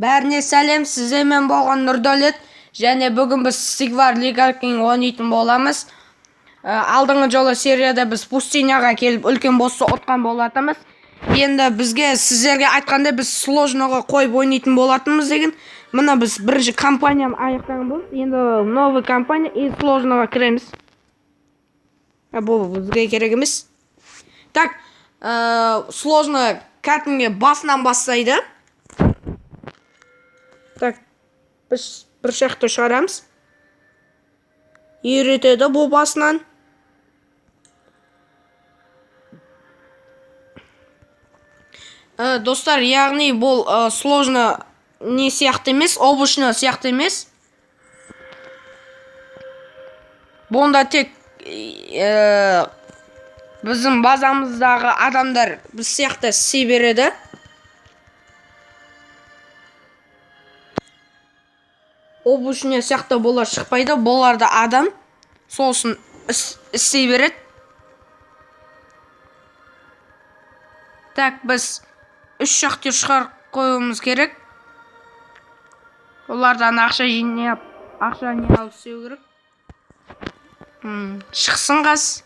Бәріне сәлем, сіздермен болған Нұрдәулет, және бүгін біз Sigvar Ligarking ойнайтын боламыз. Алдыңғы жолы серияда біз пустыняға келіп үлкен боссы отқан болатынбыз. Енді бізге сіздерге айтқанда біз сложныға қойып ойнайтын болатынбыз деген. Мына біз бірінші компанияны аяқтаған болдық. Енді новый компания и сложныға кіреміз. Бұл бізге керек емес. Так, сложны кәдімгі басынан бастайды. Так, біз бір шақты шығарамыз. Үйретеді бұл басынан. Достар, яғни бұл сложны не сияқты емес, обычно сияқты емес. Бұнда тек біздің базамыздағы адамдар біз сияқты істей береді. Обычно сияқты бұлар шықпайды, бұларда адам сосын істей береді. Так, біз үш шақты шығарып қоюымыз керек. Олардан ақша жинап, ақша не алып істеу керек. Шықсын қаз.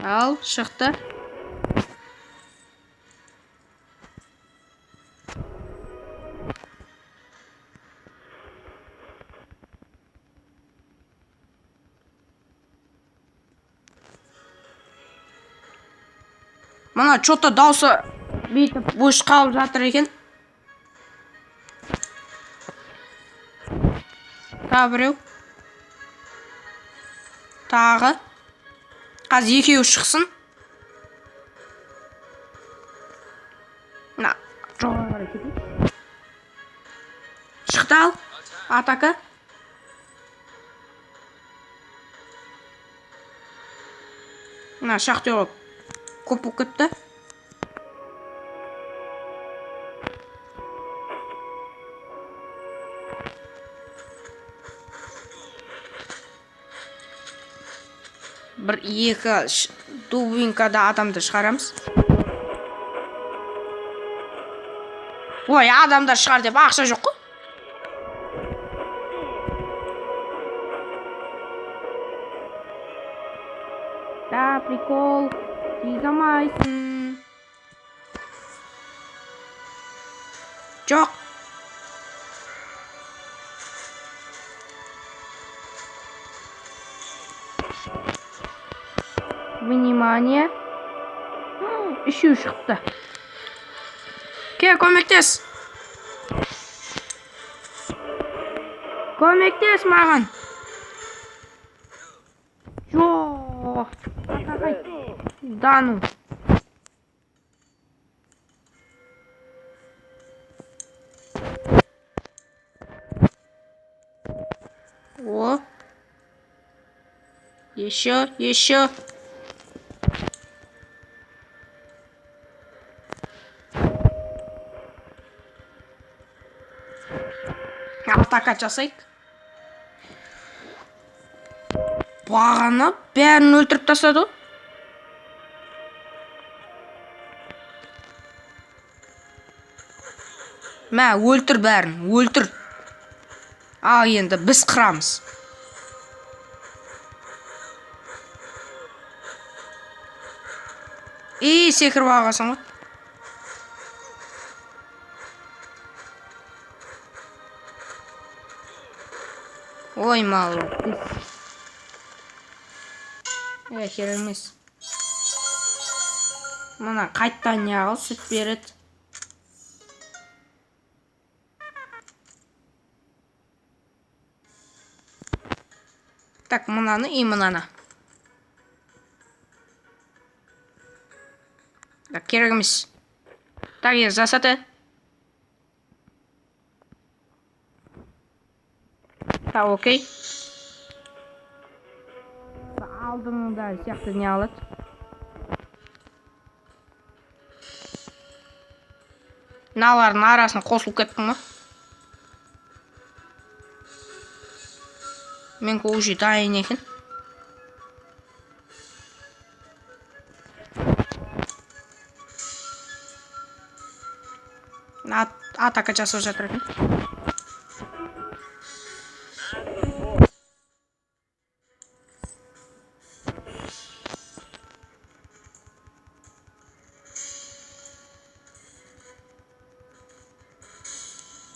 Ал, шықты. Мына что-то даусы бүйтіп бос қалып жатыр екен. Тағы біреу. Тағы. Қазір екеуі шықсын. Мына жоғары кетейік. Шықты ал. Атака. Мына шахтер көп болып кетті. Бір екі дубинкада адамды шығарамыз. Ой, адамдар шығар деп ақша жоқ қой. Да, прикол. Тигамайсың. Жоқ. Внимание. Үшеу шықты. Кел, көмектес. Көмектес маған. Жоқ. Дану. О. Еще. Атака жасайық. Бағаны бәрін өлтіріп тастады. Мә, өлтір бәрін, өлтір. Ал енді біз қырамыз. Секіріп ағасың ғой. Ой, мало. Хер емес. Мына қайттан не алып сүт береді. Так, мынаны и мынаны. Так, керек емес. Так, засады. Так, окей. Алдыңда сияқты не алады. Мыналардың арасына қосылып кеттің ба? Мен уже дайын екен. атака жасап жатыр екен.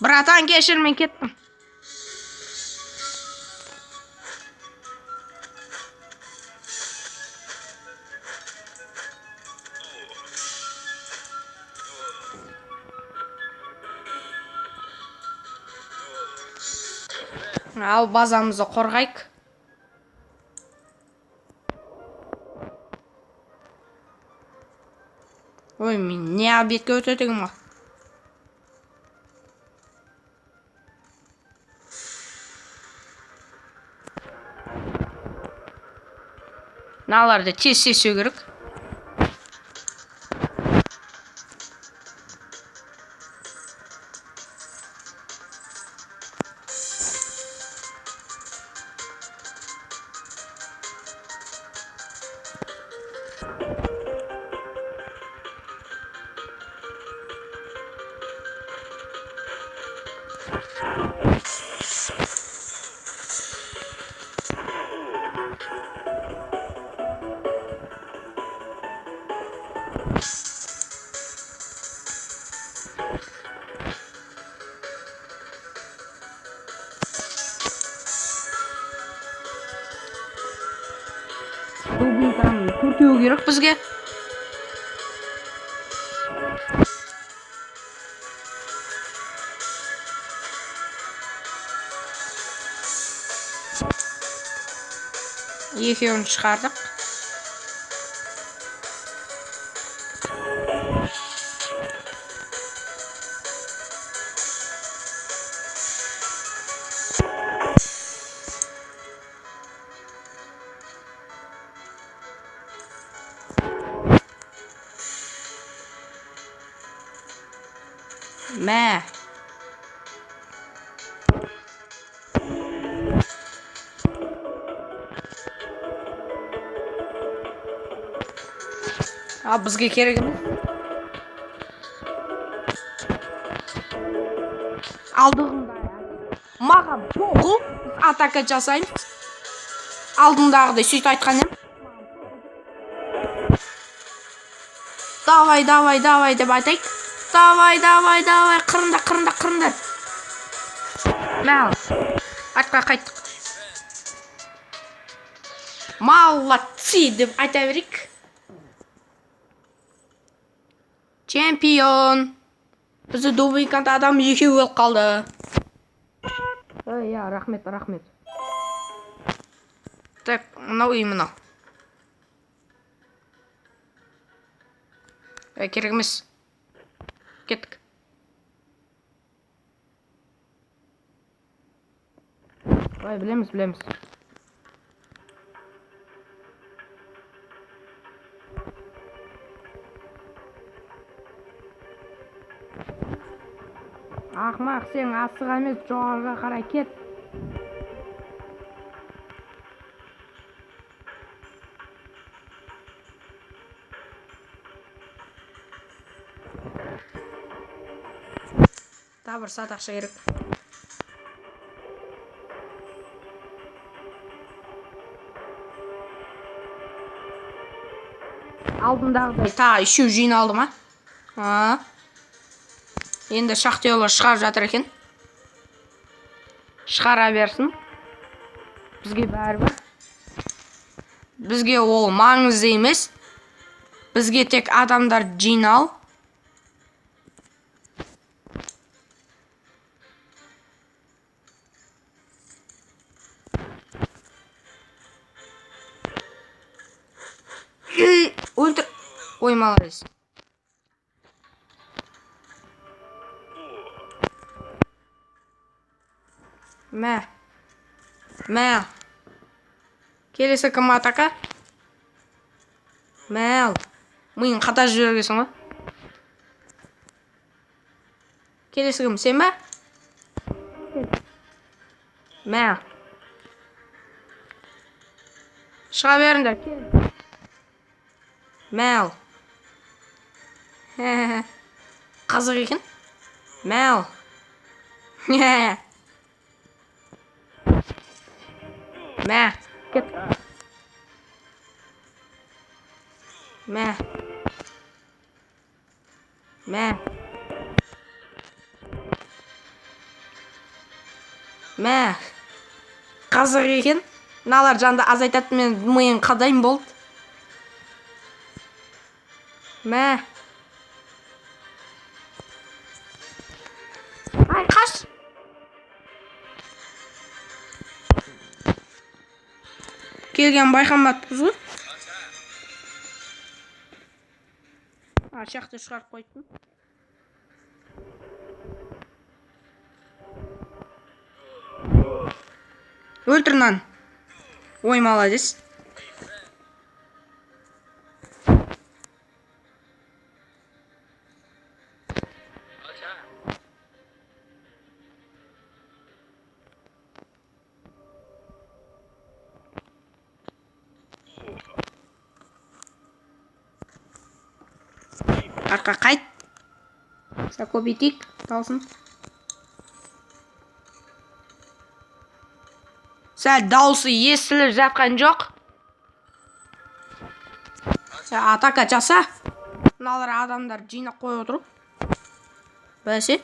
Братан, кешір, мен кеттім. Ал базамызды қорғайық. Ой, мен не обедке өтетігім ға? Наларды тез сесу керек. Дубинканы төртеу керек бізге. Екеуін шығардық. Мә. Бізге керек емес. Алдығында маған тоғыл атака жасаймыз. Алдындағыдай сөйт айтқан ем. Давай деп айтайық. Давай, қырында. Мәл, атқа қайттық. Молодцы деп айта берейік. Чемпион. Бізді дубинканта адам екеу өліп қалды. Я, рахмет. Так, мынау үй мынау. Керек емес. Кеттік. Білеміз. Ақмақ, сен асыға емес, жоғарға қарай кет. Та бір сат ақша керек. Алдындағыдай та үшеу жиналды ма? Енді шахтерлар шығарып жатыр екен. Шығара берсін. Бізге бәрібір. Бізге ол маңызды емес. Бізге тек адамдар жинау. Өлтір. Ой, молодец. Мәл. Келесі кім атака? Мәл. Миың қата жүргесің ғой. Келесі кім, сен бе? Мәл. Шыға беріңдер. Мәл. Қызық екен. Мел. Мә. Кет. Мә. Мә. Мә. Қызық екен. Мыналар жанды азайтады, мен миың қадайым болды. Мә. Ай, қаш. Келген байқамаппыз ғой. Шақты шығарып қойдым. Өлтір нан. Ой, молодец. Артқа қайт. Көбейтейік, даусын. Сәл дауысы естіліп жатқан жоқ. Атака жаса. Мыналар адамдар жинап қойып отырып. Бәсе.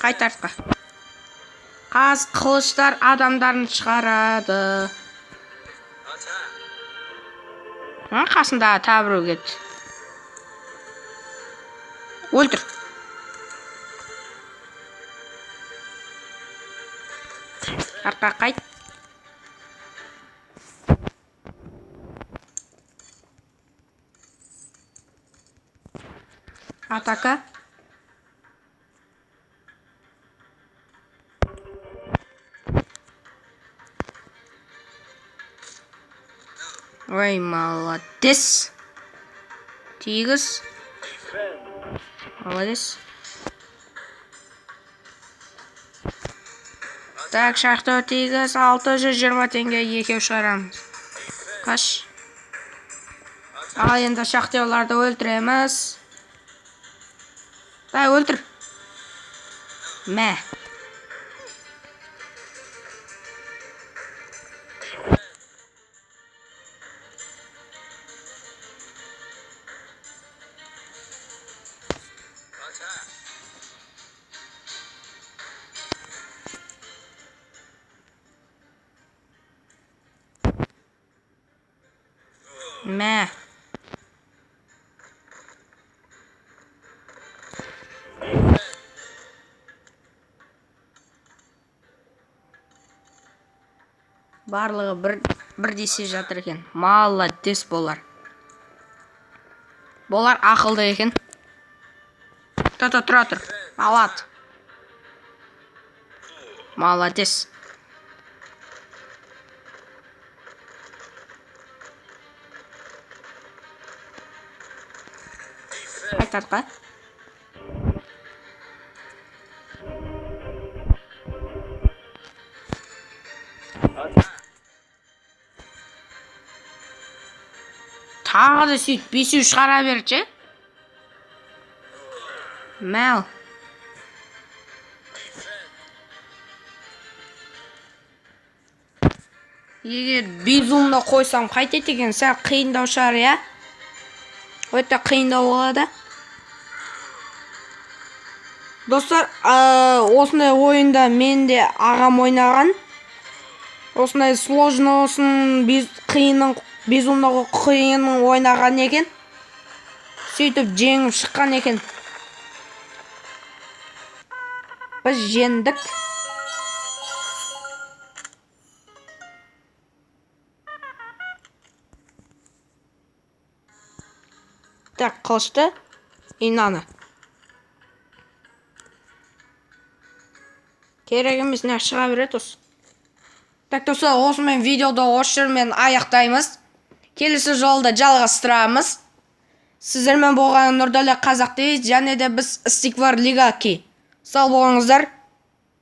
Қайт артқа. Қаз қылыштар адамдарын шығарады. Қасында табыру кетті. Өлтір. Артқа қайт. Атака. Ой, молодец. Тигіз. Молодец. Так, шақты тигіз 620 теңге екеу шығарамыз. Қаш. Ал енді шақтеуларды өлтіреміз. Дай, өлтір. Мә. Мә. Барлығы бір десе жатыр екен. Молодец болар. Болар ақылды екен. Тұра тұр. Алат. Молодец. Қайтарға. Тағы да сөйт, бесеу шығара берші. Мәл. Егер безумно қойсам қайтет екен, сәл қиындау шығар, я? Өте қиындау болады. Достар, осындай ойында мен де ағам ойнаған. Осындай сложно осын, безумно қиынын ойнаған екен. Сөйтіп жеңіп шыққан екен. Біз жеңдік. Так, қылышты. Инаны. Керек емес, не шыға береді осы. Так, достар, осымен видеода осы жермен аяқтаймыз. Келесі жолда жалғастырамыз. Сіздермен болған Нұрдәулет Қазақ ТВ, және де біз Стиквар Лига 2. Сау болыңыздар.